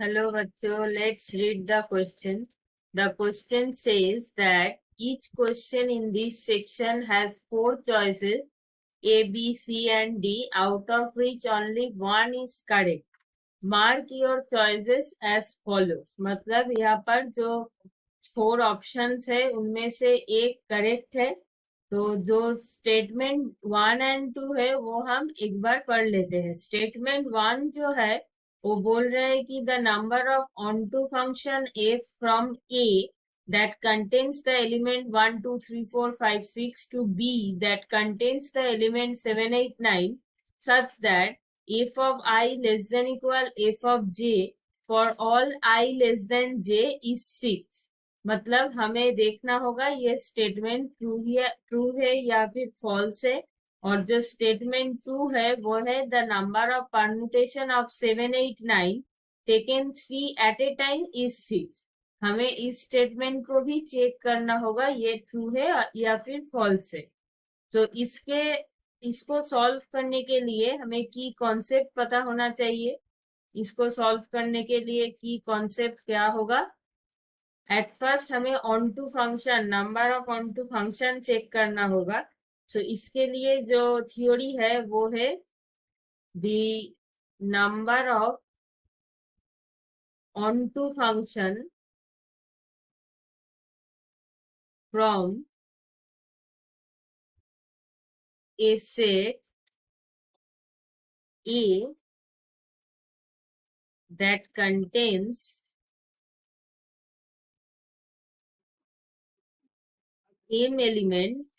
Hello, bachcho. Let's read the question. The question says that each question in this section has four choices A, B, C, and D, out of which only one is correct. Mark your choices as follows. मतलब यहाँ पर जो four options है उनमें से एक correct है, तो जो स्टेटमेंट 1 और 2 है वो हम एक बार पढ़ लेते हैं। स्टेटमेंट 1 जो है वो बोल रहा है कि the number of onto function A from A that contains the element 1 2 3 4 5 6 to b that contains the element 7 8 9 such that f of I less than equal f of j for all I less than j is 6। मतलब हमें देखना होगा ये statement true है या फिर false है। और जो स्टेटमेंट 2 है वो है the number of permutation of 7 8 9 taken 3 at a time is 6। हमें इस स्टेटमेंट को भी चेक करना होगा ये ट्रू है या फिर फॉल्स है। तो इसको सॉल्व करने के लिए हमें की कॉन्सेप्ट पता होना चाहिए। इसको सॉल्व करने के लिए की कॉन्सेप्ट क्या होगा? एट फर्स्ट हमें onto function number of onto function check करना होगा। सो इसके लिए जो थ्योरी है वो है the number of onto function from a set A that contains m elements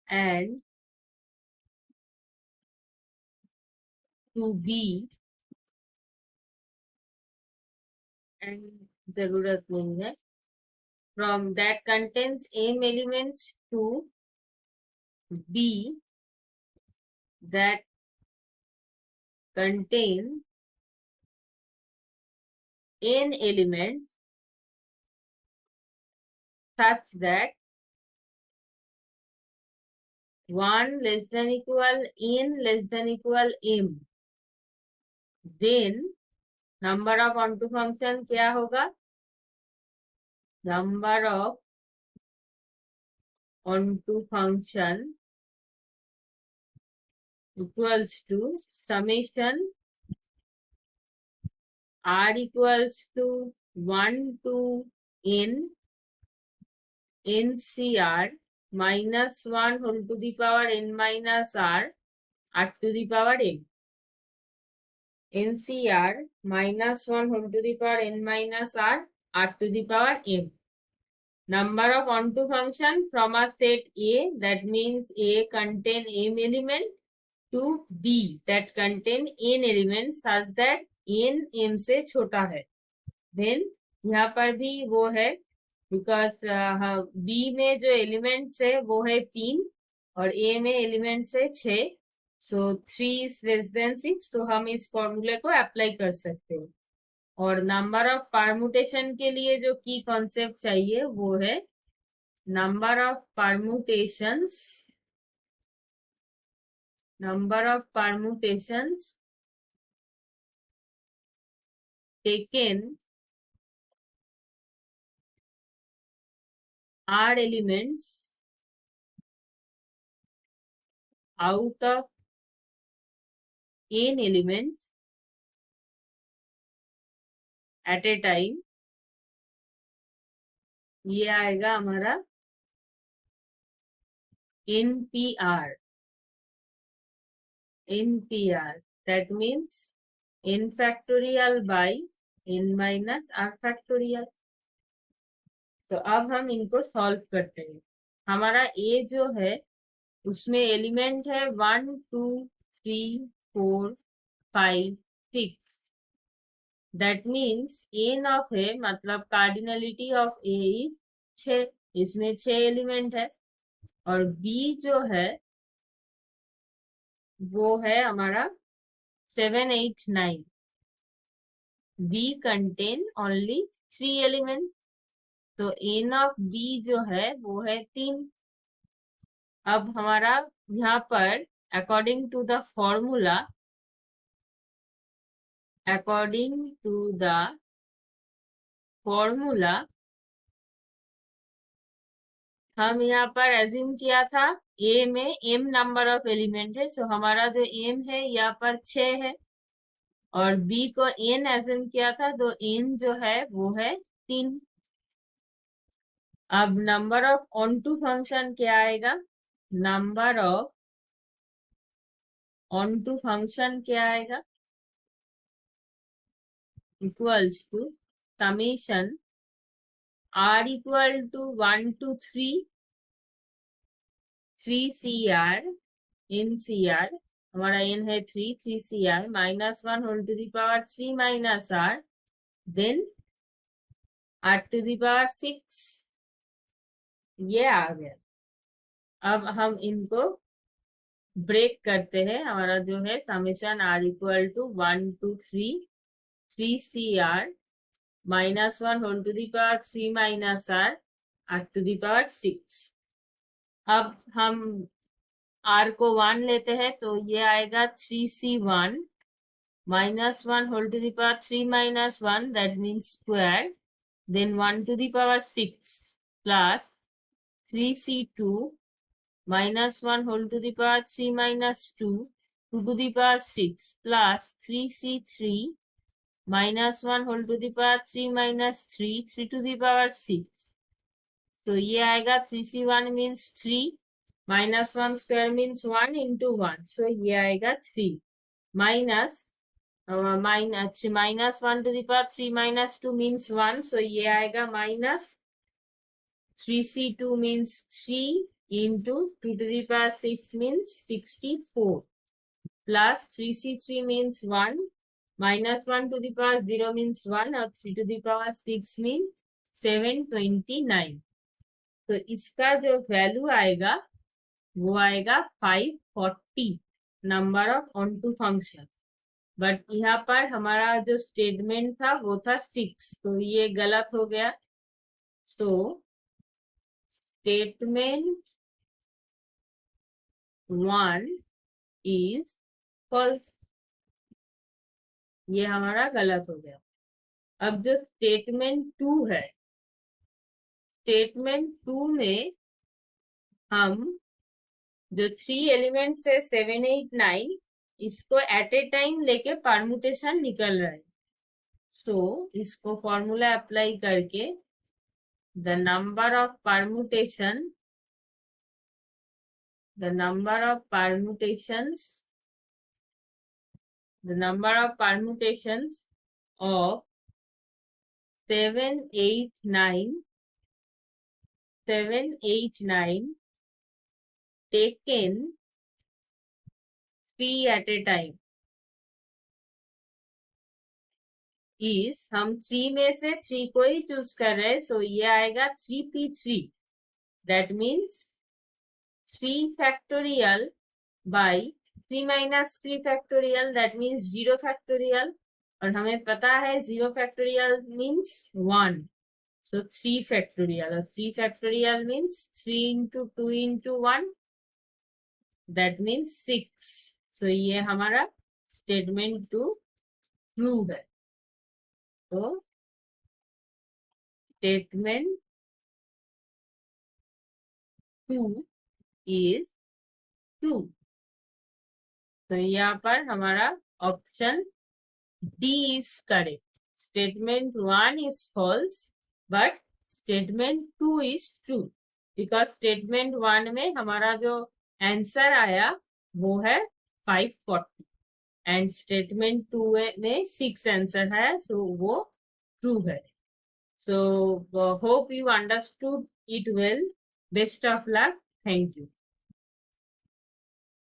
and to B and जरूरत नहीं है from that contains m elements to B that contain n elements such that 1 less than equal n less than equal m, then number of onto function क्या होगा? Number of onto function equals to summation r equals to 1 to n ncr minus 1 whole to the power n minus r to the power m। ncr minus 1 whole to the power n minus r to the power m। Number of onto function from a set A, that means A contain m element, to B that contain n elements such that n m से छोटा है। Then यहाँ पर भी वो है because B में जो एलिमेंट्स है वो है 3 और A में एलिमेंट्स है 6। सो 3 इज लेस देन 6, तो हम इस फॉर्मूले को अप्लाई कर सकते हैं। और नंबर ऑफ परम्यूटेशन के लिए जो की कॉन्सेप्ट चाहिए वो है number of permutations taken r elements out of n elements at a time, ये आएगा हमारा NPR। that means n factorial by n minus r factorial। तो अब हम इनको सॉल्व करते हैं। हमारा A जो है उसमें एलिमेंट है 1 2 3 4 5 6। दैट मीन्स n ऑफ ए मतलब कार्डिनलिटी ऑफ ए इज 6, इसमें 6 एलिमेंट है। और B जो है वो है हमारा 7 8 9। B कंटेन ओनली 3 एलिमेंट, तो n ऑफ B जो है वो है 3। अब हमारा यहाँ पर according to the formula according to the formula, हम यहाँ पर एज्यूम किया था ए में m नंबर ऑफ एलिमेंट है, सो हमारा जो m है यहाँ पर 6 है, और b को n एज्यूम किया था, तो n जो है वो है 3। अब number of onto function क्या आएगा? Number of onto function क्या आएगा? Equals to summation r equal to 1 to 3 CR इन CR, हमारा n है 3 CR -1 whole to the power 3 minus r, then r to the power 6, ये आ गया। अब हम इनको ब्रेक करते हैं। हमारा जो है summation r equal to 1 to 3 CR -1 whole to the power 3 minus r to the power 6। अब हम r को 1 लेते हैं, तो ये आएगा 3C1 -1 whole to the power 3 minus 1, that means square, then 1 to the power 6 plus 3C2 -1 whole to the power 3 minus 2 2 to the power 6 plus 3C3 -1 whole to the power 3 minus 3 3 to the power 6। तो ये आएगा 3C1 means 3 -1 square means 1 into 1, so ये आएगा 3 minus -1 to the power 3 minus 2 means 1, so ये आएगा minus 3C2 means 3 into 2 to the power 6 means 64 plus 3C3 means 1 minus 1 to the power 0 means 1 और 3 to the power 6 means 729। तो इसका जो value आएगा वो आएगा 540 number of onto function. But यहाँ पर हमारा जो स्टेटमेंट था वो था 6, तो ये गलत हो गया। सो स्टेटमेंट 1 इज फॉल्स, ये हमारा गलत हो गया। अब जो स्टेटमेंट 2 है, स्टेटमेंट 2 में हम जो 3 एलिमेंट्स है 7 8 9, इसको एट ए टाइम लेके परमुटेशन निकल रहा है। सो इसको फॉर्मूला अप्लाई करके the number of permutation the number of permutations of 7 8 9 taken 3 at a time is, हम 3 में से 3 को ही चूज कर रहे हैं, सो ये आएगा 3p3, that means 3 factorial by 3 minus 3 factorial, that means 0 factorial, और हमें पता है 0 factorial means 1, so 3 factorial, और 3 factorial means 3 into 2 into 1, that means 6। so ये हमारा स्टेटमेंट 2 ट्रू है। तो स्टेटमेंट 2 इज ट्रू। तो यहाँ पर हमारा option D is correct. Statement 1 is false but statement 2 is true, because statement 1 में हमारा जो आंसर आया वो है 540 एंड स्टेटमेंट 2 में 6 आंसर है, सो वो ट्रू है। So hope you understood it well. Best of luck. Thank you.